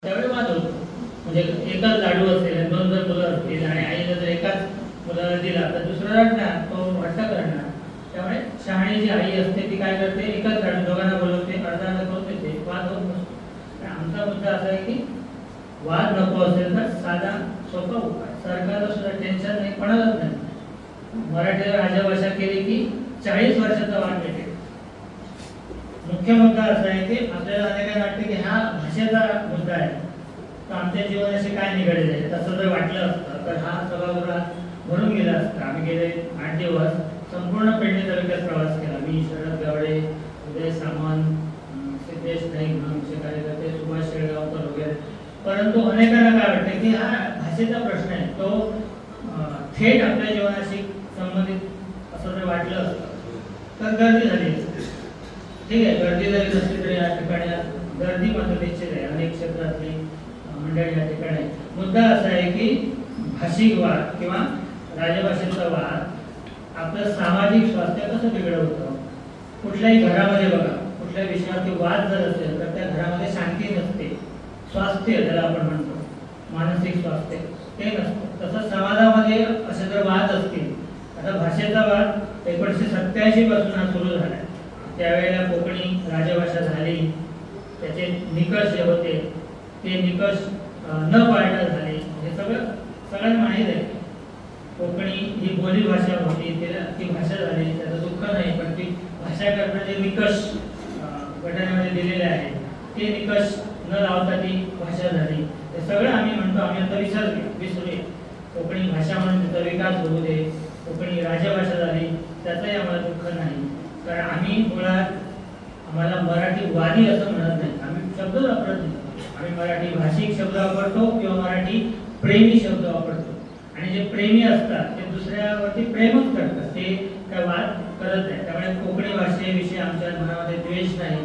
त्यावेळी वाद होतो. म्हणजे एकाच लाडू असेल आणि 2 जर मुलं असतील आणि आईने जर एकाच मुलाला दिला तर दुसरा रडणार, तो हट्ट करणार. त्यामुळे शहाणी जी आई असते ती काय करते, एकाच लाडू दोघांना बोलवते, अर्धा अर्धा करून देते, वाद होत नसतो. पण आमचा मुद्दा असा आहे की वाद नको असेल तर साधा सोपा उपाय, सरकारला सुद्धा टेन्शन नाही, कोणालाच नाही. मराठीला राजभाषा केली की 40 वर्षाचा वाद मिळेल. मुख्य मुद्दा असा आहे की आपल्याला अनेकांना वाटते की हा भाषेचा मुद्दा आहे, तर आमच्या जीवनाशी काय निगडीत आहे. तसं जर वाटलं असतं तर हा सभागृहात भरून गेला असता. आम्ही गेले 8 दिवस संपूर्ण पेडणे तालुक्यात प्रवास केला. मी, शरद गावडे, उदय सामंत, सिद्धेश नाईक म्हणून आमचे कार्यकर्ते, सुभाष शेळगावकर वगैरे. परंतु अनेकांना काय वाटतं की हा भाषेचा प्रश्न आहे, तो थेट आपल्या जीवनाशी संबंधित असं जर वाटलं असतं तर गर्दी झाली असते. ठीक आहे, गर्दी जरी नसली तरी या ठिकाणी गर्दी मात्र निश्चित आहे. अनेक क्षेत्रातली मंडळी या ठिकाणी. मुद्दा असा आहे की भाषिक वाद किंवा राजभाषेचा वाद आपलं सामाजिक स्वास्थ्य कसं बिघडवतं. कुठल्याही घरामध्ये बघा, कुठल्याही विषयावरती वाद जर असेल तर त्या घरामध्ये शांती नसते. स्वास्थ्य ज्याला आपण म्हणतो, मानसिक स्वास्थ्य ते नसतं. तसं समाजामध्ये असे जर वाद असतील, आता भाषेचा वाद 1987 पासून हा सुरू झाला. त्यावेळेला कोकणी राजभाषा झाली, त्याचे निकष जे होते ते निकष न पाळता झाले. हे सगळ्यांना माहीत आहे. कोकणी ही बोली भाषा होती, ती भाषा झाली, त्याचं दुःख नाही. पण ती भाषा करताना जे निकष घटनेमध्ये दिलेले आहेत ते निकष न लावता ती भाषा झाली. हे सगळं आम्ही म्हणतो, आम्ही आता विसरूया. कोकणी भाषा म्हणून त्याचा विकास होऊ दे, कोकणी राजभाषा झाली त्याचंही आम्हाला दुःख नाही. कारण आम्ही मुळात आम्हाला मराठीवादी असं म्हणत नाही, आम्ही शब्द वापरत नाही. आम्ही मराठी भाषिक शब्द वापरतो किंवा मराठी प्रेमी शब्द वापरतो. आणि जे प्रेमी असतात ते दुसऱ्यावरती प्रेमच करतात, ते काय वाद करत नाही. त्यामुळे कोकणी भाषेविषयी आमच्या मनामध्ये द्वेष नाही.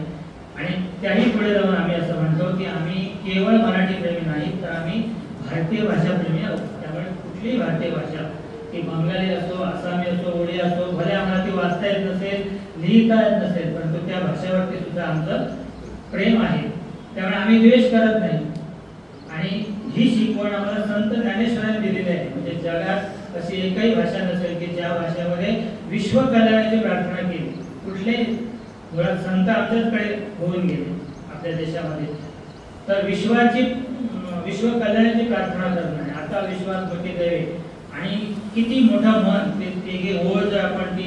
आणि त्याही पुढे जाऊन आम्ही असं म्हणतो की आम्ही केवळ मराठी प्रेमी नाही, तर आम्ही भारतीय भाषा प्रेमी आहोत. त्यामुळे कुठलीही भारतीय भाषा, ती बंगाली असो, आसामी असो, ओडिया असो, भले आम्हाला ती वाचता येत नसेल, लिहिता येत नसेल, परंतु त्या भाषेवरती सुद्धा आमचं प्रेम आहे. त्यामुळे आम्ही द्वेष करत नाही. आणि ही शिकवण आम्हाला संत ज्ञानेश्वरांनी दिलेली आहे. म्हणजे जगात अशी एकही भाषा नसेल की ज्या भाषेमध्ये विश्व कल्याणाची प्रार्थना केली. कुठले मुळात संत आमच्याचकडे होऊन गेले आपल्या देशामध्ये, तर विश्व कल्याणाची प्रार्थना करणं आहे. आता विश्वास मोठी देवे आणि किती मोठं मन, ते ओळ जर आपण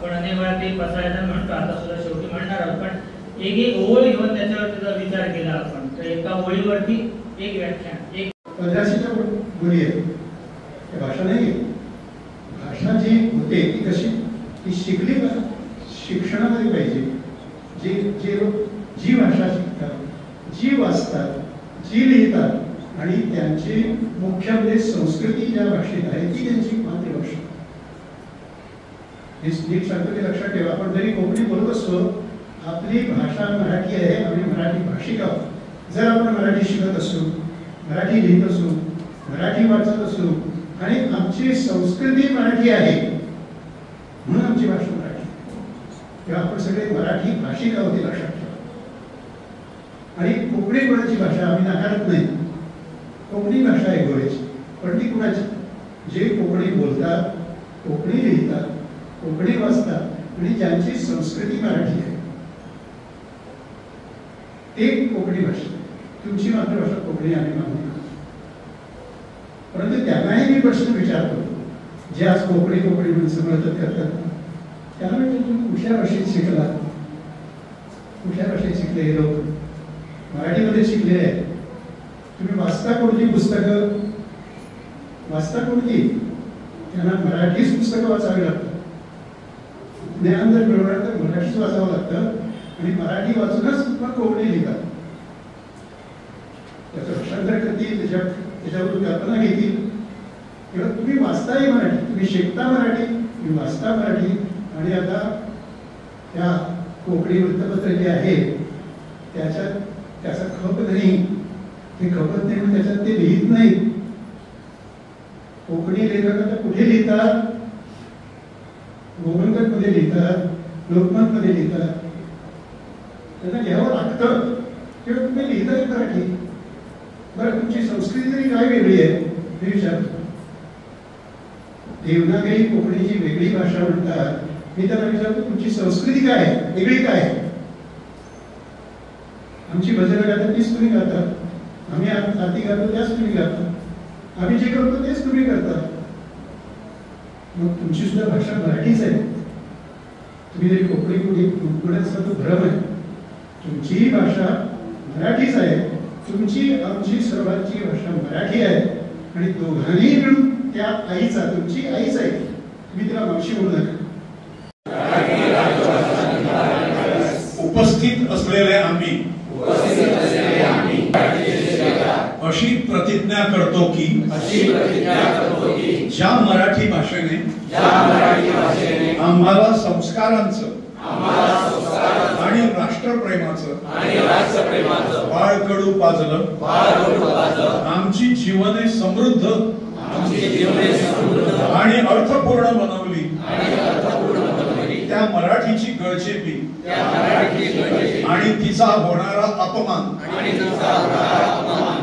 अनेक वेळा ते पसायदान म्हणतो, आता सुद्धा शेवटी म्हणणार आहोत. पण एक ओळ घेऊन त्याच्यावरती जर विचार केला आपण तर एका ओळीवरती एक व्याख्यान, एक 1500च्या बोली आहे. भाषा नाही, भाषा जी होते ती कशी, ती शिकली शिक्षणामध्ये पाहिजे. जी भाषा शिकतात, जी वाचतात, जी लिहितात आणि त्यांची मुख्य म्हणजे संस्कृती ज्या भाषेत आहे ती त्यांची मातृभाषा. हे नीट सांगतो ते लक्षात ठेवा. आपण जरी कोकणी बोलत असतो, आपली भाषा मराठी आहे, आम्ही मराठी भाषिक आहोत. जर आपण मराठी शिकत असू, मराठी लिहित असू, मराठी वाचत असू आणि आमची संस्कृती मराठी आहे म्हणून आमची भाषा मराठी, तेव्हा आपण सगळे मराठी भाषिक आहोत हे लक्षात ठेवा. आणि कोकणी कोणाची भाषा आम्ही नाकारत नाही. कोकणी भाषा आहे गोव्याची, पण ती कुणाची, जे कोकणी बोलतात, कोकणी लिहितात, कोकणी वाचतात आणि ज्यांची संस्कृती मराठी आहे ते कोकणी भाषा. तुमची मातृभाषा कोकणी आणि मागणी. परंतु त्यांनाही मी प्रश्न विचारतो, जे आज कोकणी म्हणून समर्थन करतात, त्यांना म्हणजे तुम्ही कुठल्या भाषेत शिकला, कुठल्या भाषेत शिकले हे लोक? मराठीमध्ये शिकले आहे. तुम्ही वाचता कोणती पुस्तकं, वाचता कोणती? त्यांना मराठीच पुस्तकं वाचावी लागतात. ज्ञान जर मिळवणार तर मराठीच वाचावं लागतं आणि मराठी वाचूनच मग कोकणी लिहितात. त्याचं भाषांतर करतील, त्याच्यावरून कल्पना घेतील. किंवा तुम्ही वाचताही मराठी, तुम्ही शिकता मराठी, तुम्ही वाचता मराठी. आणि आता त्या कोकणी वृत्तपत्र जे आहे त्याचा खप नाही, ते खपत नाही म्हणून त्याच्यात ते लिहित नाही. कोकणी लेखक आता कुठे लिहितात? गोमंतक मध्ये लिहितात, लोकमत मध्ये लिहितात. त्यांना घ्यावं लागतं. किंवा तुम्ही लिहिताय मराठी, बघा तुमची संस्कृती तरी काय वेगळी आहे हे विचारतो. देवनागरी कोकणीची वेगळी भाषा म्हणतात. मी त्यांना विचारतो तुमची संस्कृती काय आहे, वेगळी काय आहे? आमची भजनं गातात तीच तुम्ही गाता, आम्ही आरती गातो त्याच तुम्ही गाता, आम्ही जे करतो तेच तुम्ही करता. मग तुमची सुद्धा भाषा मराठीच आहे. तुम्ही जरी कोकणी कुठे तो भ्रम आहे. तुमचीही भाषा मराठीच आहे. तुमची आमची सर्वांची भाषा मराठी आहे आणि दोघांनी मिळून त्या आईचा, तुमची आईच आहे. तुम्ही तिला मावशी म्हणू नका. उपस्थित असलेले आम्ही अशी प्रतिज्ञा करतो की ज्या मराठी भाषेने आम्हाला संस्कारांचं आणि राष्ट्रप्रेमाचं बाळकडू पाजलं, आमची जीवने समृद्ध आणि अर्थपूर्ण बनवली. त्या मराठीची गळचेपी आणि तिचा होणारा अपमान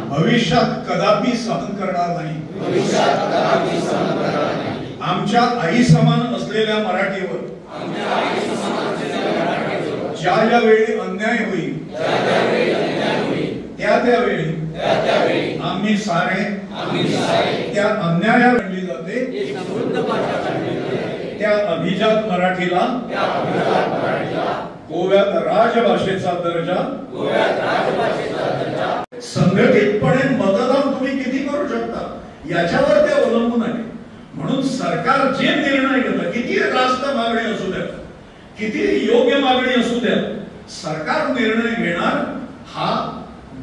भविष्यात कदापि सहन करणार नाही. आमच्या आई समान असलेल्या मराठीवर ज्या वेळी अन्याय होईल त्यावेळी आम्ही सारे त्या अन्याया आणली जाते. त्या अभिजात मराठीला गोव्यात राजभाषेचा दर्जा, संघटितपणे मतदान तुम्ही किती करू शकता याच्यावर ते अवलंबून आहे. म्हणून सरकार जे निर्णय घेतं, किती रास्त मागणी असू द्या, किती योग्य मागणी असू द्या, सरकार निर्णय घेणार हा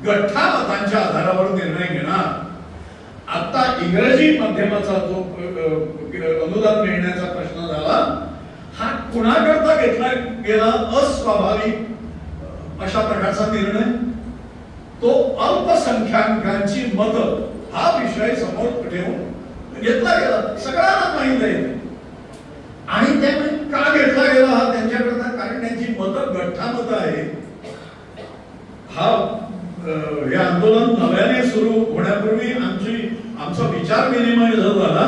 गठ्ठा मतांच्या आधारावर निर्णय घेणार. आता इंग्रजी माध्यमाचा जो अनुदान मिळण्याचा प्रश्न झाला, हा कुणाकरता घेतला गेला अस्वाभाविक अशा प्रकारचा निर्णय. तो अल्पसंख्याकांची मत हा विषय समोर ठेवून घेतला गेला. सगळ्यांना माहित आहे. आणि त्यामुळे का घेतला गेला हा त्यांच्याकरता, कारण त्यांची मतं गठ्ठा मतं आहे. हे आंदोलन नव्याने सुरू होण्यापूर्वी आमचा विचार विनिमय जो झाला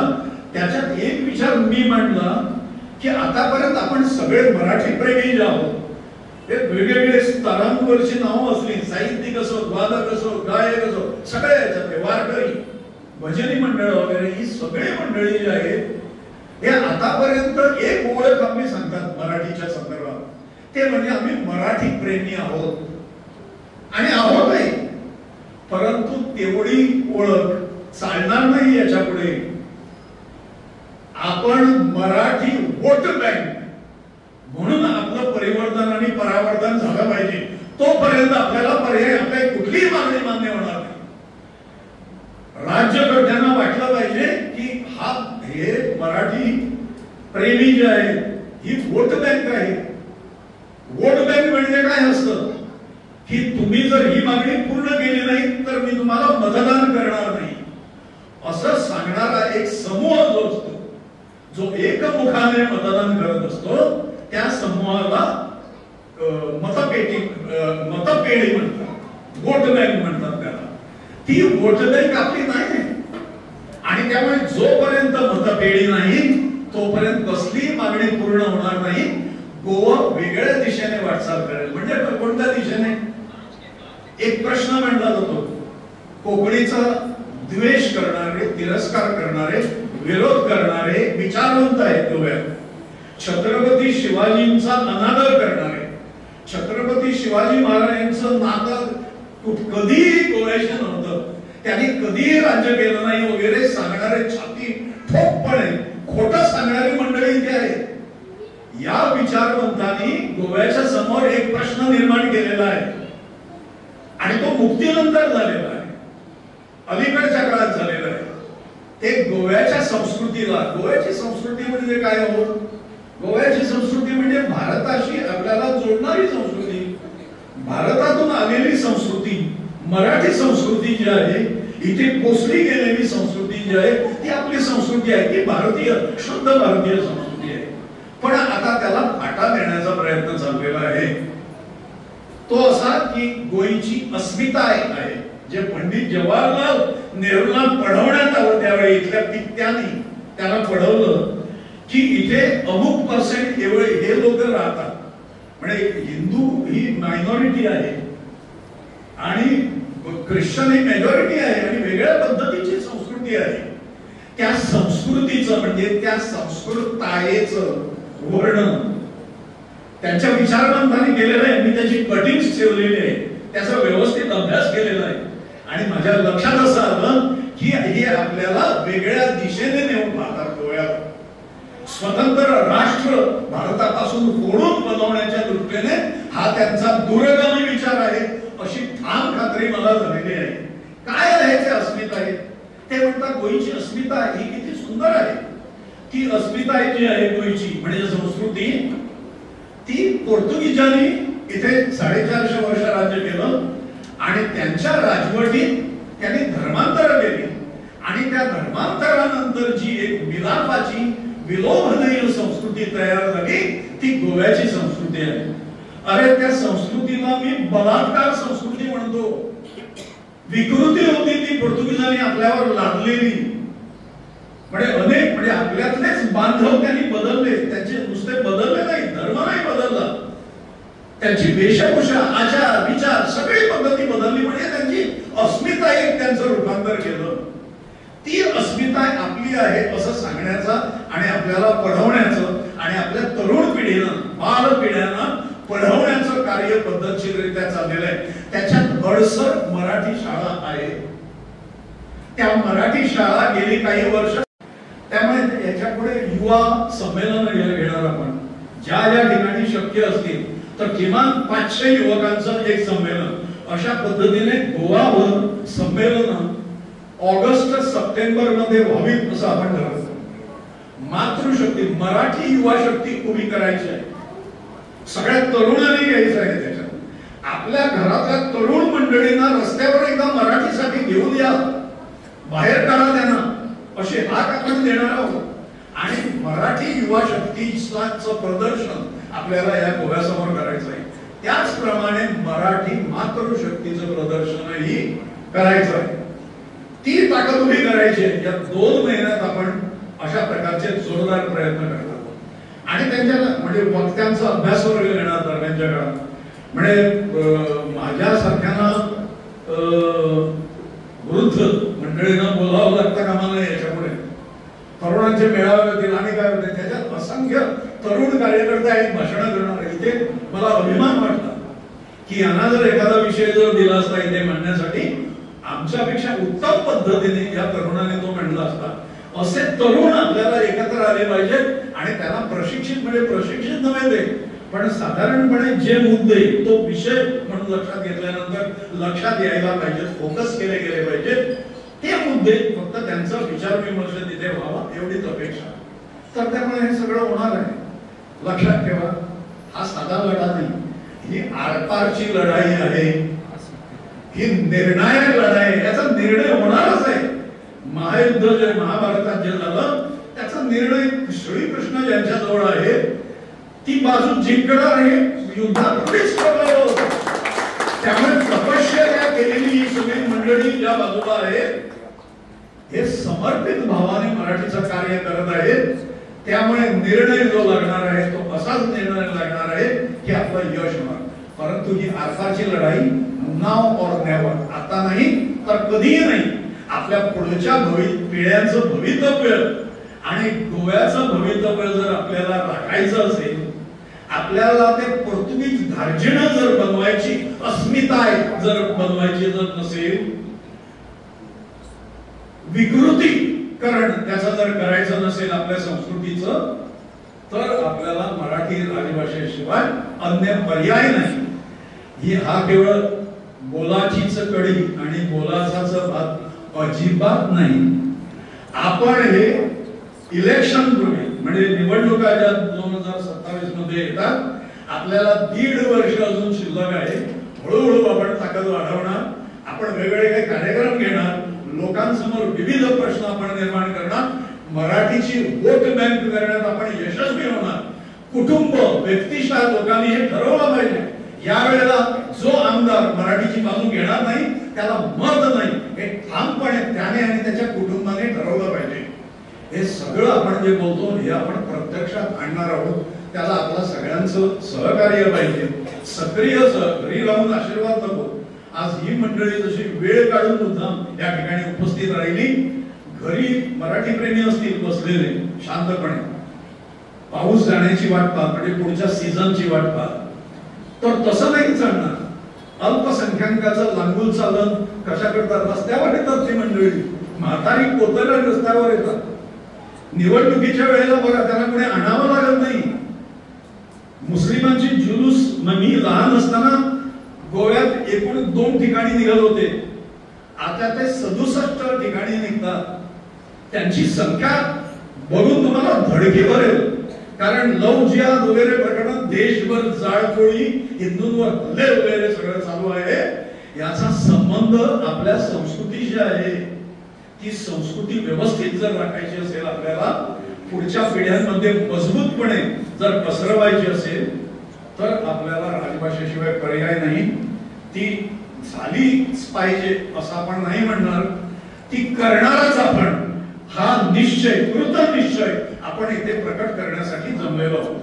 त्याच्यात एक विचार मी मांडला की आतापर्यंत आपण सगळे मराठी प्रेमी जे आहोत, हे वेगवेगळे स्तरांवरची नावं असली, साहित्यिक असो, वादक असो, गायक असो, सगळे याच्यात वारकरी, भजनी मंडळ वगैरे, ही सगळी मंडळी जी आहेत, हे आतापर्यंत एक ओळख आम्ही सांगतात मराठीच्या संदर्भात, ते म्हणजे आम्ही मराठी प्रेमी आहोत. आणि आहोतही, परंतु तेवढी ओळख चालणार नाही याच्या पुढे. आपण मराठी वोट बँक म्हणून आपलं परिवर्तन आणि परावर्तन झालं पाहिजे. तोपर्यंत आपल्याला पर्याय, आपल्या कुठलीही मागणी मान्य होणार नाही. राज्यकर्त्यांना वाटलं पाहिजे की हे मराठी प्रेमी जे आहे ही वोट बँक आहे. वोट बँक म्हणजे काय असतं की तुम्ही जर ही मागणी पूर्ण केली नाही तर मी तुम्हाला मतदान करणार नाही असं सांगणारा एक समूह जो असतो, जो एकमुखाने मतदान करत असतो, त्या समूहाला मतपेढी म्हणतात, वोट बँक म्हणतात त्याला. ती वोट बँक आपली नाही. आणि त्यामुळे जोपर्यंत मतपेढी नाही तोपर्यंत कसली मागणी पूर्ण होणार नाही. गोवा वेगळ्या दिशेने वाटचाल करेल. म्हणजे कोणत्या दिशेने? एक प्रश्न मांडला जातो, कोकणीचा द्वेष करणारे, तिरस्कार करणारे, विरोध करणारे विचारवंत आहेत गोव्यात. छत्रपती शिवाजींचा अनादर करणारे, छत्रपती शिवाजी महाराजांचं नातं कधीही गोव्याशी नव्हतं, त्यांनी कधीही राज्य केलं नाही वगैरे सांगणारे, छाती ठोकपणे खोटं सांगणारी मंडळी इथे आहेत. या विचारवंतांनी गोव्याच्या समोर एक प्रश्न निर्माण केलेला आहे आणि तो मुक्तीनंतर झालेला आहे, अलीकडच्या काळात झालेला आहे. ते गोव्याच्या संस्कृतीला, गोव्याची संस्कृती म्हणजे काय हो? गोव्याची संस्कृती म्हणजे भारताशी आपल्याला जोडणारी संस्कृती, भारतातून आलेली संस्कृती, मराठी संस्कृती जी आहे, इथे पोचली गेलेली संस्कृती जी आहे ती आपली संस्कृती आहे, ती भारतीय, शुद्ध भारतीय संस्कृती आहे. पण आता त्याला फाटा देण्याचा प्रयत्न चाललेला आहे. तो असा की गोयची अस्मिता आहे, जे पंडित जवाहरलाल नेहरूंना पढवण्यात आलं त्यावेळी इथल्या पित्याने त्याला पढवलं की इथे अमुक पर्सेंट एवढे हे लोक राहतात, म्हणजे हिंदू ही मायनॉरिटी आहे आणि ख्रिश्चन ही मेजॉरिटी आहे आणि वेगळ्या पद्धतीची संस्कृती आहे. त्या संस्कृतीचं म्हणजे त्या संस्कृतायेचं वर्णन त्यांच्या विचारवंतांनी केलेलं आहे. मी त्याची कटिंग्स ठेवलेली आहे, त्याचा व्यवस्थित अभ्यास केलेला आहे आणि माझ्या लक्षात असं आलं की हे आपल्याला वेगळ्या दिशेने नेऊन पाहतात. गोव्यात स्वतंत्र राष्ट्र भारतापासून फोडून बनवण्याच्या दृष्टीने हा त्यांचा दूरगामी विचार आहे अशी ठाम खात्री मला झालेली आहे. काय आहे ते अस्मिता आहे? ते म्हणतात गोईची अस्मिता ही किती सुंदर आहे. ती अस्मिता जी आहे गोईची म्हणजे संस्कृती, ती पोर्तुगीजांनी इथे 450 वर्ष राज्य केलं आणि त्यांच्या राजवटीत त्यांनी धर्मांतर केली आणि त्या धर्मांतरानंतर जी एक मिलापाची विलोभनीय संस्कृती तयार झाली ती गोव्याची संस्कृती आहे. अरे त्या संस्कृतीला मी बलात्कार संस्कृती म्हणतो. विकृती होती ती पोर्तुगीजांनी आपल्यावर लादलेली. म्हणजे अनेक म्हणजे आपल्यातलेच बांधव त्यांनी बदलले. त्यांचे नुसते बदलले नाही, धर्म नाही बदलला, त्यांची वेशभूषा, आचार विचार सगळी पद्धती बदलली. म्हणजे त्यांची अस्मिता एक त्यांचं रूपांतर केलं. ती अस्मिता आपली आहे असं सांगण्याचा आणि आपल्याला पढवण्याचं आणि आपल्या तरुण पिढीनं बाल पिढ्यांना पढवण्याचं कार्य पद्धतशीररित्या चाललेलं आहे. त्याच्यात अडसर मराठी शाळा आहे. त्या मराठी शाळा गेली काही वर्ष, त्यामुळे याच्यापुढे युवा संमेलन घेणार आपण. ज्या ज्या ठिकाणी शक्य असतील तर किमान 500 युवकांचं एक संमेलन अशा पद्धतीने गोवावर संमेलन ऑगस्ट सप्टेंबर मध्ये व्हावीत असं आपण ठरवतो. मातृशक्ती मराठी युवा शक्ती उभी करायची आहे. सगळ्या तरुणांनी घ्यायचं आहे. त्याच्यात आपल्या घरातल्या तरुण मंडळींना रस्त्यावर एकदा मराठीसाठी घेऊन या, बाहेर काढा त्यांना, असे हाक आपण देणार आहोत. आणि मराठी युवा शक्तीचं प्रदर्शन आपल्याला या गोव्यासमोर करायचं आहे. त्याचप्रमाणे मराठी मातृशक्तीचं प्रदर्शनही करायचं आहे. ती ताकद उभी करायची आहे. या 2 महिन्यात आपण अशा प्रकारचे जोरदार प्रयत्न करतो आणि त्यांच्या म्हणजे वक्त्यांचा अभ्यास वर्ग घेणार दरम्यानच्या काळात. म्हणजे माझ्यासारख्यांना वृद्ध मंडळींना बोलावं लागतं कामा नये. याच्यामुळे तरुणांचे मेळावे होतील आणि काय होते त्याच्यात असंख्य तरुण कार्यकर्ते आहेत भाषण करणार. इथे मला अभिमान वाटला की यांना जर एखादा विषय जर दिला असता इथे मांडण्यासाठी आमच्यापेक्षा उत्तम पद्धतीने या तरुणाने तो मांडला असता. असे तरुण आपल्याला एकत्र आले पाहिजेत आणि त्यांना प्रशिक्षित म्हणजे प्रशिक्षित नव्हे ते पण साधारणपणे जे मुद्दे तो विषय म्हणून लक्षात घेतल्यानंतर लक्षात यायला पाहिजे, फोकस केले गेले पाहिजेत. ते मुद्दे फक्त त्यांचा विचार विमर्श तिथे व्हावा एवढीच अपेक्षा. तर त्यामुळे हे सगळं होणार आहे. लक्षात ठेवा, हा साधा लढा नाही, ही आरपारची लढाई आहे. ही निर्णायक लढाई. याचा निर्णय होणारच आहे. महायुद्ध जे महाभारतात जे झालं त्याचा निर्णय श्रीकृष्ण ज्यांच्याजवळ आहे ती बाजू जिंकणार आहे. युद्धापूर्वीच ठरलेलं होतं. त्यामुळे तपश्चर्या केलेली ही सगळी मंडळी ज्या बाजूला आहे हे समर्पित भावाने मराठीचं कार्य करत आहेत. त्यामुळे निर्णय जो लागणार आहे तो असाच निर्णय लागणार आहे की आपलं यश होणार. परंतु ही आरपारची लढाई नाव और नेवर, आता नाही तर कधीही नाही. आपल्या पुढच्या पिढ्यांचं भवितव्य आणि गोव्याचं भवितव्य जर आपल्याला राखायचं असेल, आपल्याला ते पोर्तुगीज धार्जिणं जर बनवायची, अस्मिता जर बनवायची जर नसेल, विकृतीकरण त्याचं जर करायचं नसेल आपल्या संस्कृतीचं, तर आपल्याला मराठी राजभाषेशिवाय अन्य पर्याय नाही. ही हा केवळ बोलाचीच कडी आणि बोलाचाच भात अजिबात नाही. आपण हे इलेक्शन पूर्वी म्हणजे निवडणुका ज्या 2027 मध्ये येतात, आपल्याला 1.5 वर्ष अजून शिल्लक आहे. हळूहळू आपण ताकद वाढवणार, आपण वेगवेगळे काही कार्यक्रम घेणार, लोकांसमोर विविध प्रश्न आपण निर्माण करणार, मराठीची वोट बँक करण्यात आपण यशस्वी होणार. कुटुंब व्यक्तिशः लोकांनी हे ठरवलं पाहिजे. यावेळेला जो आमदार मराठीची बाजू घेणार नाही त्याला मत नाही, हे ठामपणे त्याने आणि त्याच्या कुटुंबाने ठरवलं पाहिजे. हे सगळं आपण जे बोलतो हे आपण प्रत्यक्षात आणणार आहोत. त्याला आपला सगळ्यांचं सहकार्य पाहिजे. सक्रिय घरी राहून आशीर्वाद नको. आज ही मंडळी जशी वेळ काढून मुद्दाम या ठिकाणी उपस्थित राहिली, घरी मराठी प्रेमी असतील बसलेले शांतपणे, पाऊस जाण्याची वाट पाहत, म्हणजे पुढच्या सीझनची वाट पाहत, तर तसं नाही चालणार. अल्पसंख्याकाचं लांगूल चालन कशा करतात, रस्त्यावर येतात ती मंडळी, म्हातारी कोतरा रस्त्यावर येतात. निवडणुकीच्या वेळेला बघा, त्यांना कोणी आणावं लागत नाही. मुस्लिमांची जुलूस मी लहान असताना गोव्यात एकूण 2 ठिकाणी निघत होते, आता ते 67 ठिकाणी निघतात. त्यांची संख्या बघून तुम्हाला धडकी भरेल, कारण लव जिहाद वगैरे प्रकरण देशभर जाळपोळी, हिंदूंवर हल्ले वगैरे सगळं चालू आहे. याचा संबंध आपल्या संस्कृतीशी आहे. ती संस्कृती व्यवस्थित जर राखायची असेल, आपल्याला पुढच्या पिढ्यांमध्ये मजबूतपणे जर पसरवायची असेल, तर आपल्याला राजभाषेशिवाय पर्याय नाही. ती झालीच पाहिजे असं आपण नाही म्हणणार, ती करणारच आपण. हा निश्चय, कृत निश्चय आपण इथे प्रकट करण्यासाठी जमलेलो आहोत.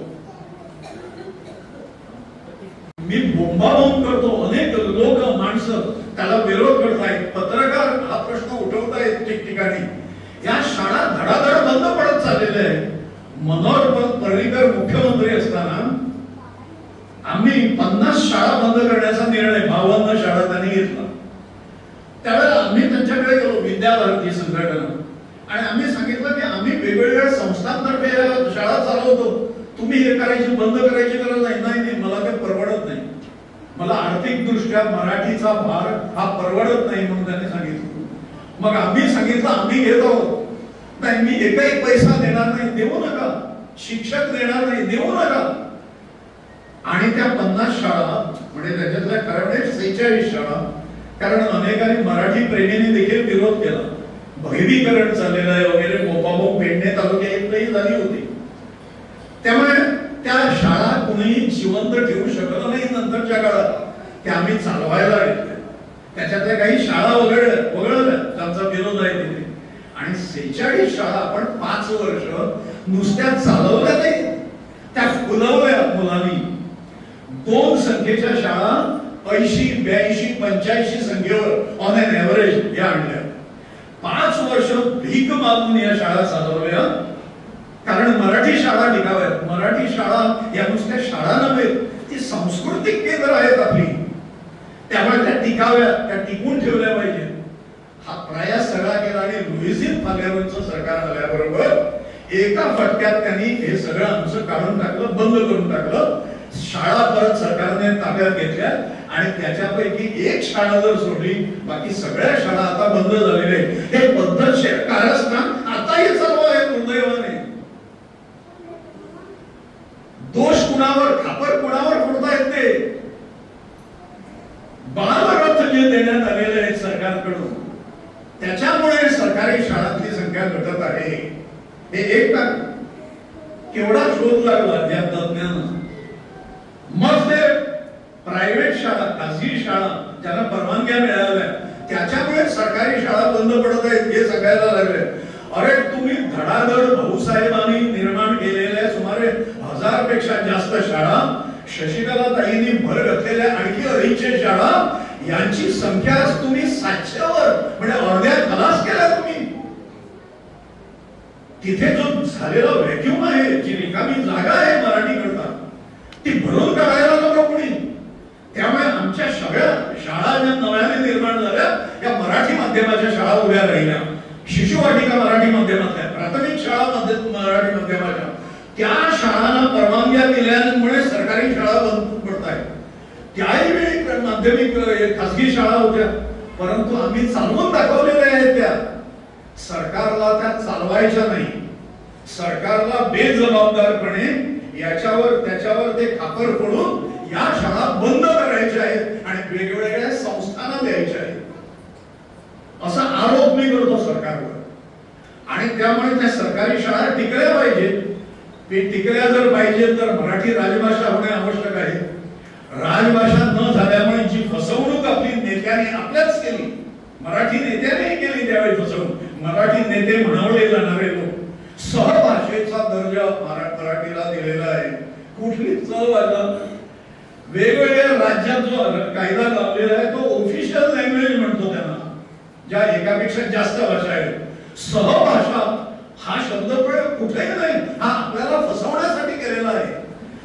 मी बोंबाबोंब करतो, अनेक लोक माणसं त्याला विरोध करतायत, पत्रकार हा प्रश्न उठवतायत ठिकठिकाणी. या शाळा धडाधड बंद पडत चाललेल्या आहेत. मनोहर पर्रीकर मुख्यमंत्री असताना आम्ही 50 शाळा बंद करण्याचा निर्णय, 52 शाळा त्यांनी घेतला. त्यावेळेला आम्ही त्यांच्याकडे गेलो, विद्याभारती संघटना, आणि आम्ही सांगितलं की आम्ही वेगवेगळ्या संस्थांतर्फे शाळा चालवतो, तुम्ही हे करायची, बंद करायची गरज नाही. नाही, मला ते परवडत नाही, मला आर्थिक दृष्ट्या मराठीचा भार हा परवडत नाही म्हणून त्यांनी सांगितलं. मग आम्ही सांगितलं आम्ही घेत आहोत, नाही मी एकही पैसा देणार नाही, देऊ नका. शिक्षक देणार नाही, देऊ नका. आणि त्या 50 शाळा, म्हणजे त्याच्यातल्या कारण 46 शाळा, कारण अनेकांनी मराठी प्रेमींनी देखील विरोध केला, भैरीकरण चाललेलं आहे वगैरे, बोंबाबोंब पेडणे तालुक्यातही झाली होती. त्यामुळे त्या शाळा कुणीही जिवंत ठेवू शकलं नाही. नंतरच्या काळात त्या आम्ही चालवायला घेतल्या, त्याच्यातल्या काही शाळा वगळल्या, त्यांचा विरोध आहे तिथे. आणि 46 शाळा आपण 5 वर्ष नुसत्या चालवल्या नाही, त्या फुलवल्या मुलांनी. 2 संख्येच्या शाळा 80, 82, 85 संख्येवर ऑन एन एव्हरेज या आणल्या. 5 वर्ष भीक मागून या शाळा चालवल्या, कारण मराठी शाळा टिकाव्यात. मराठी शाळा या नुसत्या शाळा नव्हे, ती सांस्कृतिक केंद्र आहेत आपली, त्यामुळे त्या टिकाव्या, त्या टिकून ठेवल्या पाहिजे. हा प्रयास सगळा केला. आणि लुईझिन फालेरोंचं सरकार आल्याबरोबर एका फटक्यात त्यांनी हे सगळं आमचं काढून टाकलं, बंद करून टाकलं. शाळा परत सरकारने ताब्यात घेतल्या, आणि त्याच्यापैकी 1 शाळा जर सोडली, बाकी सगळ्या शाळा आता बंद झालेल्या आहेत. हे पद्धतशीर कारस्थान आताही चालू आहे. दुर्दैवाने दोष कुणावर, खापर कुणावर फोडता येते. बालरथ जे देण्यात आलेले आहेत सरकारकडून, त्याच्यामुळे सरकारी शाळांची संख्या घटत आहे. हे एक कारण. केवढा शोध लागला या तज्ञांना. मग ते प्रायव्हेट शाळा, खासगी शाळा ज्यांना परवानग्या मिळाल्या, त्याच्यामुळे सरकारी शाळा बंद पडत आहेत हे सांगायला लागले. अरे तुम्ही धडाधड भाऊसाहेबांनी निर्माण केलेल्या सुमारे 1000 पेक्षा जास्त शाळा, शशिकला ताईंनी भर घातलेल्या आणखी 250 शाळा, यांची संख्या तुम्ही 700 वर, म्हणजे अर्ध्या खलास केला तुम्ही. तिथे जो झालेला व्हॅक्यूम आहे, जी रिकामी जागा आहे मराठी करता, ती भरून काढायला नको कोणी. त्यामुळे आमच्या सगळ्या शाळा ज्या नव्याने निर्माण झाल्या, या मराठी माध्यमाच्या शाळा उभ्या राहिल्या. शिशुवाटिका मराठी माध्यमातल्या, प्राथमिक शाळा मराठी माध्यमाच्या, त्या शाळांना परवानग्या दिल्यामुळे सरकारी शाळा बंद पडत आहेत. त्याही वेळी माध्यमिक खासगी शाळा होत्या, परंतु आम्ही चालवून दाखवलेल्या आहेत. त्या सरकारला त्या चालवायच्या नाही. सरकारला बेजबाबदारपणे याच्यावर त्याच्यावर ते खापर फोडून या शाळा बंद करायच्या आहेत आणि वेगवेगळ्या संस्थांना द्यायच्या आहेत, असा आरोप मी करतो सरकारवर. आणि त्यामुळे त्या सरकारी शाळा टिकल्या पाहिजेत. ते टिकल्या जर पाहिजे तर मराठी राजभाषा होणे आवश्यक आहे. राजभाषा न झाल्यामुळे जी फसवणूक आपली नेत्याने आपल्याच केली, मराठी नेत्याने केली त्यावेळी फसवणूक. मराठी नेते म्हणवले जाणारे लोक सहभाषेचा दर्जा मराठीला दिलेला आहे. कुठली सहभाषा? वेगवेगळ्या राज्यात जो कायदा लावलेला आहे तो ऑफिशियल लँग्वेज म्हणतो त्यांना, ज्या एकापेक्षा जास्त भाषा आहेत. सहभाषा हा शब्द पण कुठेही नाही, हा आपल्याला फसवण्यासाठी केलेला आहे.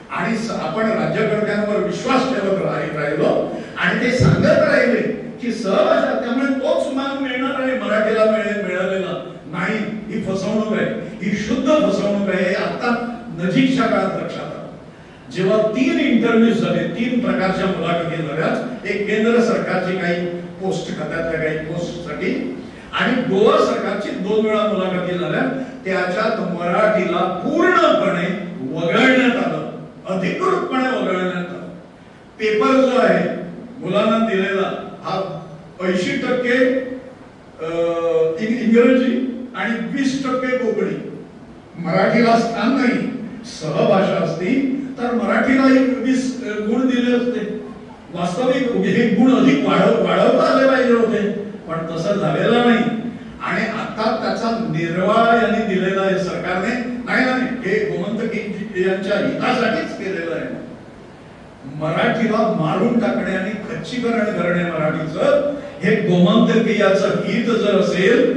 आणि आपण राज्यकर्त्यांवर विश्वास ठेवत राहिलो आणि ते सांगत राहिले की सहभाषा, त्यामुळे तोच मान मिळणार आणि मराठीला मिळालेला नाही. ही फसवणूक आहे, ही शुद्ध फसवणूक आहे. आता नजीकच्या काळात लक्षात आलं जेव्हा 3 इंटरव्ह्यू झाले, 3 प्रकारच्या मुलाखती झाल्या. एक केंद्र सरकारची काही पोस्ट खात्यातल्या काही पोस्टसाठी आणि गोवा सरकारची 2 वेळा मुलाखती झाल्या. त्याच्यात मराठीला पूर्णपणे वगळण्यात आलं, अधिकृतपणे वगळण्यात आलं. पेपर जो आहे मुलांना दिलेला हा 80% इंग्रजी आणि 20% कोकणी. मराठीला स्थान नाही. सहभाषा असती तर मराठीला 20 गुण दिले असते. वास्तविक हे गुण अधिक वाढवता आले पाहिजे होते, पण तसं झालेलं नाही. आणि आता त्याचा निर्वाळा यांनी दिलेला आहे सरकारने. नाही, हे गोमंतकी यांच्या हितासाठीच केलेलं आहे. मराठीला मारून टाकणे आणि खच्चीकरण करणे मराठीचं, हे गोमंतकीयाचं हित जर असेल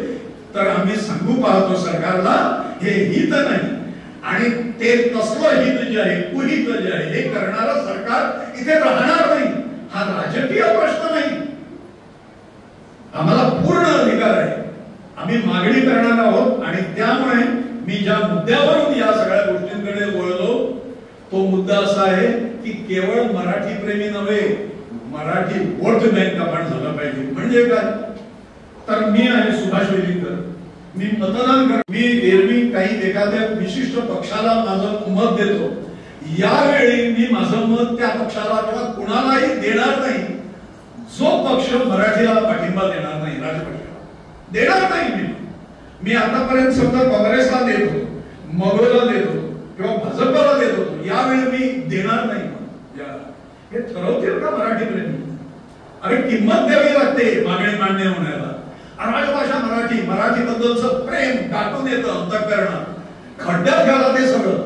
तर आम्ही सांगू पाहतो सरकारला हे हित नाही. आणि ते तसलं हित जे आहे, कुहित जे आहे, हे करणारं सरकार इथे राहणार नाही. हा राजकीय प्रश्न नाही, आम्हाला पूर्ण अधिकार आहे. आम्ही मागणी करणार आहोत. आणि त्यामुळे मी ज्या मुद्द्यावरून या सगळ्या गोष्टींकडे वळलो तो मुद्दा असा आहे की केवळ मराठी प्रेमी नव्हे, मराठी वोट बँक आपण झालं पाहिजे. म्हणजे काय तर मी आहे सुभाष वेलिंगकर, मी मतदान कर, मी एरवी काही एखाद्या विशिष्ट पक्षाला माझं मत देतो. यावेळी मी माझं मत त्या पक्षाला किंवा कुणालाही देणार नाही जो पक्ष मराठीला पाठिंबा देणार नाही, राजपक्षाला देणार नाही. मी आतापर्यंत समजा काँग्रेसला देत होतो, मगोला देत होतो किंवा भाजपला देत होतो, यावेळी मी देणार नाही. हे ठरवतील का मराठी प्रेमी? अरे किंमत द्यावी लागते मागणी मान्य होण्याला. राजभाषा मराठी, मराठीबद्दलचं प्रेम दाटून येतं अंतःकरणात. खड्ड्यात घाला ते सगळं.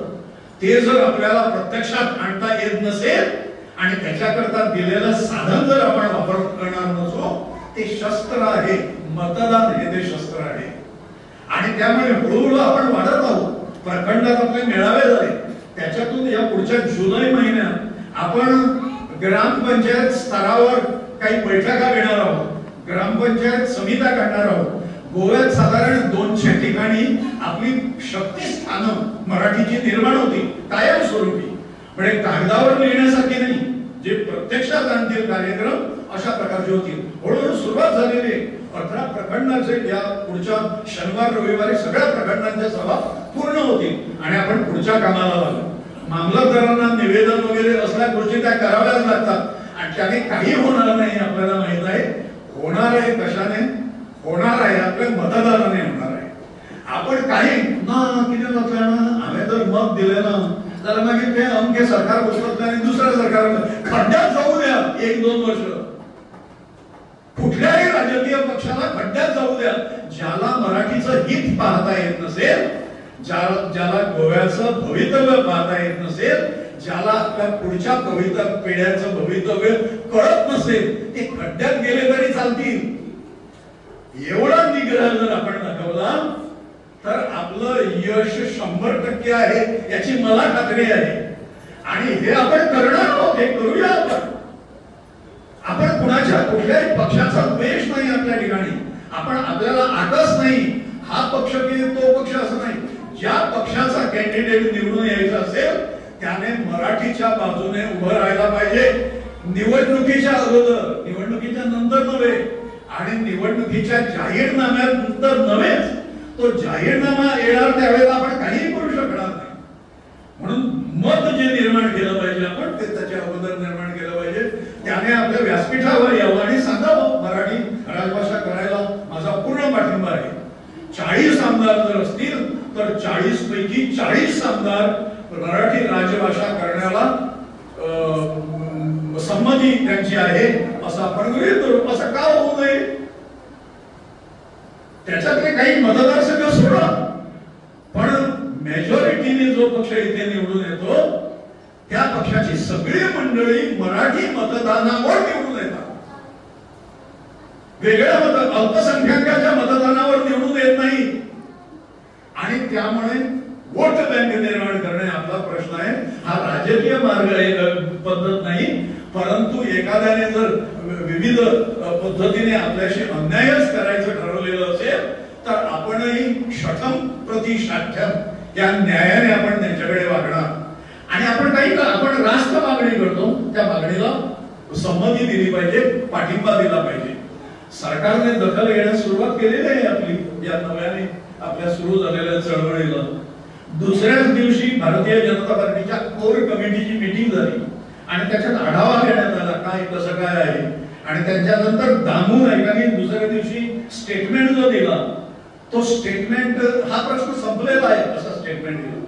ते जर आपल्याला प्रत्यक्षात आणता येत नसेल आणि त्याच्याकरता दिलेलं साधन जर आपण करणार नसो, ते शस्त्र आहे. मतदान हे ते शस्त्र आहे. आणि त्यामुळे हळूहळू आपण वाढत आहोत. प्रखंडात आपले मेळावे झाले, त्याच्यातून या पुढच्या जुलै महिन्यात आपण ग्रामपंचायत स्तरावर काही बैठका घेणार आहोत, ग्रामपंचायत समित्या काढणार आहोत. गोव्यात साधारण 200 ठिकाणी आपली शक्तिस्थानं मराठीची निर्माण होती कायमस्वरूपी. म्हणजे कागदावर लिहिण्यासारखी नाही, जे प्रत्यक्षात आणतील कार्यक्रम अशा प्रकारचे होतील. हळूहळू सुरुवात झालेली आहे. 18 प्रखंडाचे या पुढच्या शनिवार रविवारी सगळ्या प्रखंडांच्या सभा पूर्ण होतील आणि आपण पुढच्या कामाला लागलो. मामलतदारांना निवेदन वगैरे असल्या गोष्टी त्या कराव्याच लागतात आणि त्याने काही होणार नाही आपल्याला माहित आहे. होणार आहे कशाने? होणार आहे आपल्या मतदाराने होणार आहे. आपण काही ना किती मतदारांना आम्ही जर मत दिले ना तर मग ते अमके सरकार बसवत नाही, दुसरं सरकार खड्ड्यात जाऊ द्या 1-2 वर्ष. कुठल्याही राजकीय पक्षाला खड्ड्यात जाऊ द्या. ज्याला मराठीचं हित पाहता येत नसेल, ज्याला गोव्याचं भवितव्य पाहता येत नसेल, ज्याला आपल्या पुढच्या पिढ्यांचं भवितव्य कळत नसेल, ते खड्ड्यात गेले तरी चालतील. एवढा निग्रह जर आपण दाखवला तर आपलं यश 100% आहे याची मला खात्री आहे. आणि हे आपण करणार आहोत, हे करूया आपण. आपण कुणाच्या कुठल्याही पक्षाचा द्वेष नाही आपल्या ठिकाणी. आपण आपल्याला आकस नाही हा पक्ष की तो पक्ष असं नाही. ज्या पक्षाचा कॅन्डिडेट निवडून यायचा असेल त्याने मराठीच्या बाजूने उभं राहायला पाहिजे. निवडणुकीच्या अगोदर, निवडणुकीच्या नंतर नव्हे आणि निवडणुकीच्या जाहीरनाम्यानंतर नव्हेच. तो जाहीरनामा येणार त्यावेळेला आपण काहीही करू शकणार नाही. म्हणून मत जे निर्माण केलं पाहिजे आपण ते त्याच्या अगोदर निर्माण केलं पाहिजे. त्याने आपल्या व्यासपीठावर यावं आणि सांगावं मराठी राजभाषा करायला माझा पूर्ण पाठिंबा आहे. 40 आमदार जर असतील तर 40 पैकी 40 आमदार मराठी राजभाषा करण्याला संमती त्यांची आहे असं आपण गृहीत धरू. असं का होऊ नये? त्याच्यातले काही मतदारसंघ सोडा, पण मेजॉरिटीने जो पक्ष इथे निवडून येतो त्या पक्षाची सगळी मंडळी मराठी मतदानावर निवडून येतात. वेगळ्या अल्पसंख्याकाच्या मतदानावर निवडून येत नाही. आणि त्यामुळे वोट बँक निर्माण करणे आपला प्रश्न आहे. हा राजकीय मार्ग पद्धत नाही, परंतु एखाद्याने जर विविध पद्धतीने आपल्याशी अन्यायच करायचं ठरवलेलं असेल तर आपणही शठम प्रति शाठ्यम या न्यायाने आपण त्यांच्याकडे वागणार. आणि आपण रास्त मागणी करतो, त्या मागणीला संमती दिली पाहिजे, पाठिंबा दिला पाहिजे. सरकारने दखल घेण्यास सुरुवात केलेली आहे आपली या नव्याने आपल्या सुरू झालेल्या चळवळीला. दुसऱ्याच दिवशी भारतीय जनता पार्टीच्या कोर कमिटीची मीटिंग झाली आणि त्याच्यात आढावा घेण्यात आला काय कसं काय आहे. आणि त्यांच्यानंतर दामून एकाने दुसऱ्या दिवशी स्टेटमेंट जो दिला तो स्टेटमेंट हा प्रश्न संपलेला आहे असं स्टेटमेंट दिलं.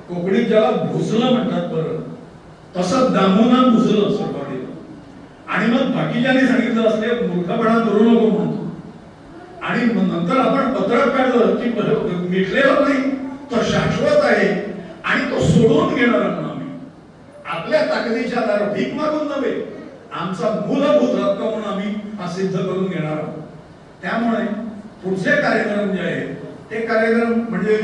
कोकणीत ज्याला भुजलं म्हणतात बरं, तसं दामूना भुजलं सुरुवातीला. आणि मग बाकीच्याने सांगितलं असले मूर्खपणा करू नको म्हणतो. आणि नंतर आपण पत्रक काढलं की मिटलेलं नाही, तो शाश्वत आहे आणि तो सोडून घेणार आहोत आम्ही. आपल्या ताकदीच्या आधारावर भीक मागून नव्हे, आमचा मूलभूत हक्क म्हणून आम्ही हा सिद्ध करून घेणार आहोत. त्यामुळे पुढचे कार्यक्रम जे आहेत ते कार्यक्रम म्हणजे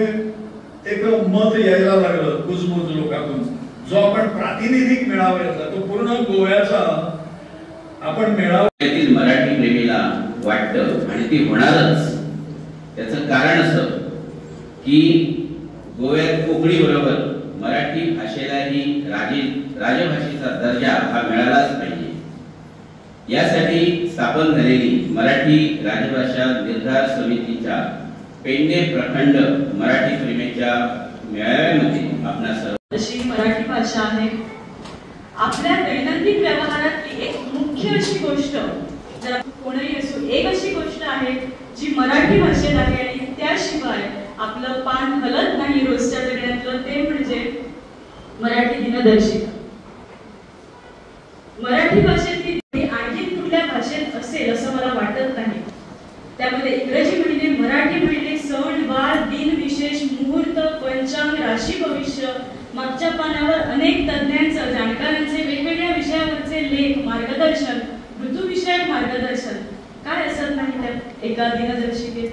एक मत यायला लागलं कुजबुज लोकांतून, जो आपण प्रातिनिधिक मेळाव्याचा तो पूर्ण गोव्याचा आपण मेळाव्यातील मराठी प्रेमीला वाटतं आणि ती होणारच. त्याचं कारण असं की गोव्यात कोकणी बरोबर मराठी भाषेलाही राजभाषेचा दर्जा हा मिळालाच पाहिजे. यासाठी स्थापन झालेली मराठी राजभाषा निर्धार समितीच्या पेडणे प्रखंड मराठी प्रेमीच्या मेळाव्यामध्ये आपणा सर्व अशी मराठी भाषा आहे. आपल्या दैनंदिन व्यवहारातली एक मुख्य अशी गोष्ट, जर कोणीही असो, एक अशी गोष्ट आहे जी मराठी भाषेत आहे आणि त्याशिवाय आपलं पान हलत नाही रोजच्या जगण्यातलं, ते म्हणजे मराठी दिनदर्शिका. मराठी भाषेतली आणखी कुठल्या भाषेत असेल असं मला वाटत नाही. त्यामध्ये इंग्रजी महिने, मराठी महिने, सण वार, दिन विशेष, मुहूर्त, पंचांग, राशी भविष्य, मागच्या पानावर अनेक तज्ञांचं, जाणकारांचे वेगवेगळ्या विषयावरचे लेख, मार्गदर्शन, ऋतुविषयक मार्गदर्शन काय असत नाही त्यात एका दिनदर्शिकेत.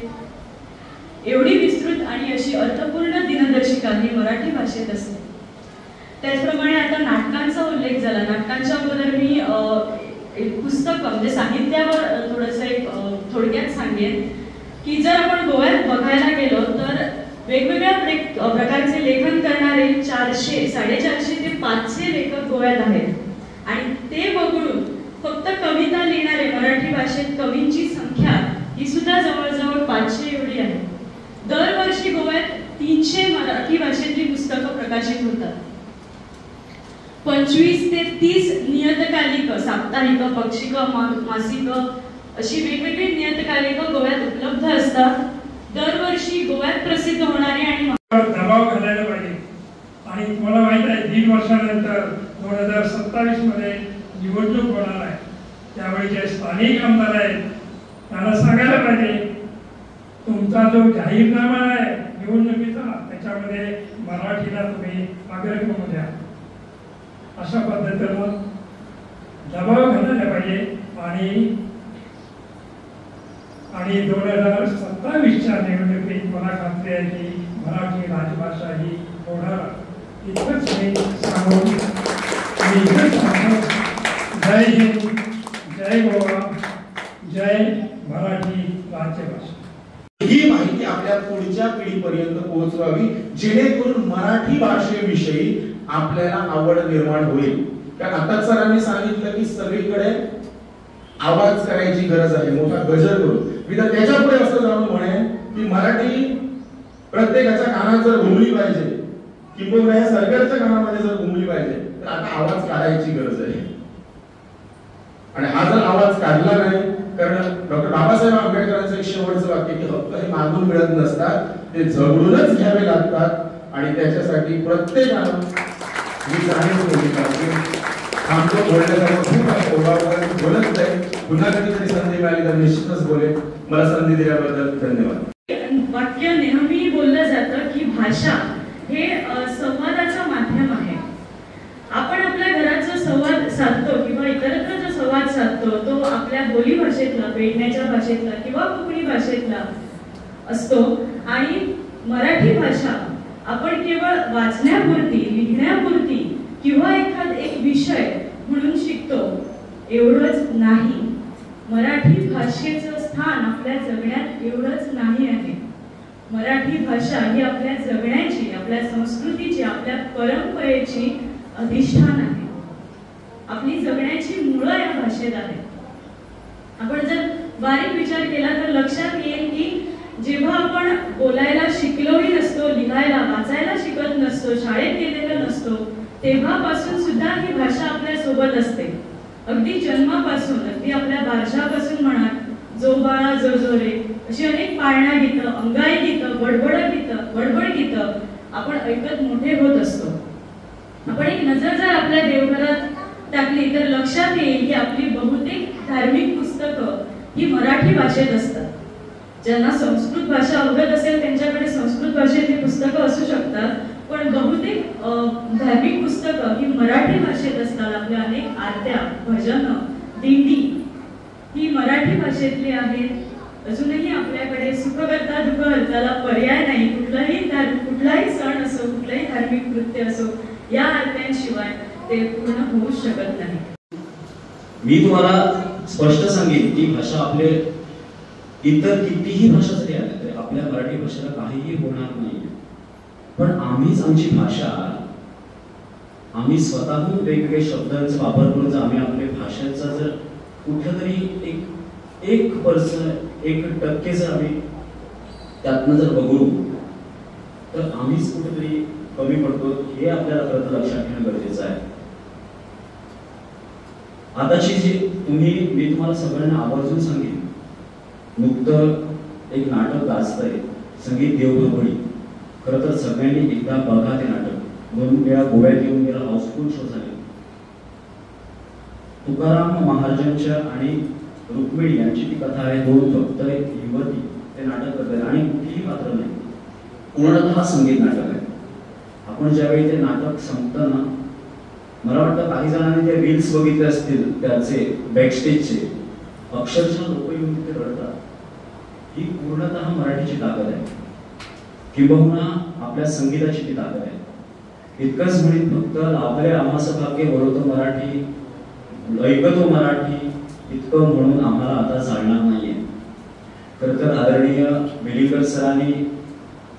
एवढी विस्तृत आणि अशी अर्थपूर्ण दिनदर्शिका ही मराठी भाषेत असते. त्याचप्रमाणे आता नाटकांचा उल्लेख झाला. नाटकांच्या अगोदर मी पुस्तक म्हणजे साहित्यावर थोडंसं एक थोडक्यात सांगेन की जर आपण गोव्यात बघायला गेलो तर वेगवेगळ्या प्रकारचे लेखन करणारे 400-450 ते 500 लेखक गोव्यात आहेत. आणि ते वगळून फक्त कविता लिहिणारे मराठी भाषेत कवींची संख्या ही सुद्धा जवळजवळ 500 एवढी आहे. दरवर्षी गोव्यात 300 मराठी भाषेतली पुस्तकं प्रकाशित होतात. 25 ते 30 नियतकालिक, साप्ताहिक, पक्षिक, मासिक अशी वेगवेगळी नियतकालिक गोव्यात उपलब्ध असतात. दरवर्षी गोव्यात प्रसिद्ध होणारे आणि दबाव घालायला पाहिजे. आणि तुम्हाला माहित आहे 1.5 वर्षानंतर 2027 मध्ये निवडणूक होणार आहे. त्यावेळी जे स्थानिक आमदार आहेत त्यांना सांगायला पाहिजे तुमचा जो जाहीरनामा आहे निवडणुकीचा त्याच्यामध्ये मराठीला तुम्ही अग्रक्रम द्या. अशा पद्धतीनं दबाव घालायला पाहिजे. आणि 2027च्या निवडणुकीत मला खात्री आहे की मराठी राजभाषा ही होणार. इतकंच मी सांगून जय हिंद, जय गोवा, जय मराठी राजभाषा. ही माहिती आपल्या पुढच्या पिढीपर्यंत पोहोचवावी जेणेकरून मराठी भाषेविषयी आपल्याला आवड निर्माण होईल. कारण आता सरांनी सांगितलं की सगळीकडे आवाज करायची गरज आहे, मोठा गजर करू. मी तर त्याच्यापुढे असं जाऊन म्हणेन की मराठी प्रत्येकाच्या कानात जर घुमली पाहिजे किंवा या सरकारच्या कानामध्ये जर घुमली पाहिजे तर आता आवाज काढायची गरज आहे. आणि हा जर आवाज काढला नाही, कारण डॉक्टर बाबासाहेब आंबेडकरांचं एक शेवटचं वाक्य की हक्क हे मागून मिळत नसतात, ते झगडूनच घ्यावे लागतात. आणि त्याच्यासाठी प्रत्येकानं ही जाणीव ठेवली पाहिजे आमचं बोलण्यासाठी खूप आहे, ओघावघात बोलत नाही. पुन्हा कधीतरी संधी मिळाली तर निश्चितच बोलेल. मला संधी दिल्याबद्दल धन्यवाद. वाक्य नेहमी बोललं जातं की भाषा हे संवादाचं माध्यम आहे. आपण आपल्या घरात जो संवाद साधतो किंवा इतरत्र जो संवाद साधतो तो आपल्या बोली भाषेतला, पेडण्याच्या भाषेतला किंवा कोकणी भाषेतला असतो. आणि मराठी भाषा आपण केवळ वाचण्यापुरती, लिहिण्यापुरती किंवा एक विषय म्हणून शिकतो एवढंच नाही. मराठी भाषेचं स्थान आपल्या जगण्यात एवढंच नाही आहे. मराठी भाषा ही आपल्या जगण्याची, आपल्या संस्कृतीची, आपल्या परंपरेची अधिष्ठान आहे. आपली जगण्याची मुळं या भाषेत आहे. आपण जर बारीक विचार केला तर लक्षात येईल की जेव्हा आपण बोलायला शिकलोही नसतो, लिहायला वाचायला शिकत नसतो, शाळेत गेलेलो नसतो, तेव्हापासून सुद्धा ही भाषा आपल्या सोबत असते. अगदी जन्मापासून, अगदी आपल्या बारशापासून म्हणा, जो बाळा जो जो रे अशी अनेक पाळणा गीतं, अंगाई गीतं, बडबड गीतं आपण ऐकत मोठे होत असतो. आपण एक नजर जर आपल्या देवघरात टाकली तर लक्षात येईल की आपली बहुतेक धार्मिक पुस्तकं ही मराठी भाषेत असतात. ज्यांना संस्कृत भाषा अवगत असेल त्यांच्याकडे संस्कृत भाषेतली पुस्तकं असू शकतात, पण बहुतेक धार्मिक पुस्तकं ही मराठी भाषेत असतात. आपल्या अनेक आरत्या, भजनं, दिंडी ही मराठी भाषेतली आहेत. अजूनही आपल्याकडे सुख करता दुःख हरताला पर्याय नाही. कुठलाही सण असो, कुठलाही धार्मिक कृत्य असो, या आरत्यांशिवाय ते पूर्ण होऊ शकत नाही. मी तुम्हाला स्पष्ट सांगेन की भाषा आपले इतर कितीही भाषा जरी आल्या तरी आपल्या मराठी भाषेला काहीही होणार नाही. पण आम्हीच आमची भाषा, आम्ही स्वतःहून वेगवेगळे शब्दांचा वापर करून जर आम्ही आपल्या भाषेचा जर कुठेतरी 1% जर आम्ही त्यातनं जर बघू तर आम्हीच कुठेतरी कमी पडतो. हे आपल्याला खरं तर लक्षात घेणं गरजेचं आहे. आताची जी मी तुम्हाला सगळ्यांना आवर्जून सांगेन, नुकतं एक नाटक गाजतंय, संगीत देवभरभडी. खरं तर सगळ्यांनी एकदा बघा ते नाटक. 2 वेळा गोव्यात येऊन गेला, हाऊसफुल शो झाले. तुकाराम महाराजांच्या आणि रुक्मिणी यांची ती कथा आहे. 2 फक्त एक युवती ते नाटक करतात आणि कुठलीही पात्र नाही, पूर्णतः संगीत नाटक आहे. आपण ज्यावेळी ते नाटक संपतं ना, मला वाटतं काही जणांनी ते रील्स बघितले असतील त्याचे बॅकस्टेजचे, अक्षरशः लोक येऊन तिथे रडतात. ही पूर्णतः मराठीची ताकद आहे, किंबहुना आपल्या संगीताची ती ताकद आहे. इतकंच म्हणून फक्त लाभले आम्हास भाग्य वळवतो मराठी, ऐकतो मराठी इतकं म्हणून आम्हाला आता चालणार नाहीये. खरं तर आदरणीय वेलिंगर सरांनी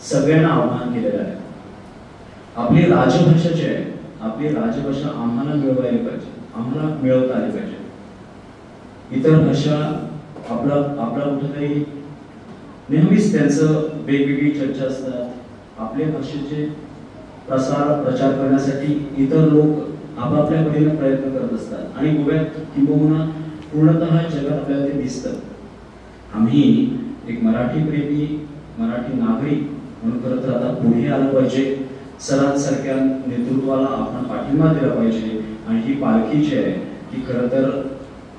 सगळ्यांना आव्हान केलेलं आहे. आपली राजभाषा जी आहे, आपली राजभाषा आम्हाला मिळवायला पाहिजे, आम्हाला मिळवता आली पाहिजे. इतर भाषा आपला कुठेतरी नेहमीच त्यांचं वेगवेगळी चर्चा असतात. आपल्या भाषेचे प्रचार करण्यासाठी इतर लोक आपापल्या परीने प्रयत्न करत असतात आणि गोव्यात किंबहुना पूर्णतः जगात आपल्याला ते दिसतं. आम्ही एक मराठी प्रेमी, मराठी नागरिक म्हणून खरं तर आता पुढे आलं पाहिजे. सरांसारख्या नेतृत्वाला आपण पाठिंबा दिला पाहिजे आणि ही पालखी जी आहे ती खरं तर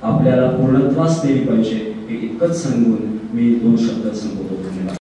आपल्याला पूर्णत्वास नेली पाहिजे. हे इतकंच सांगून मी 2 शब्द संपवतो. धन्यवाद.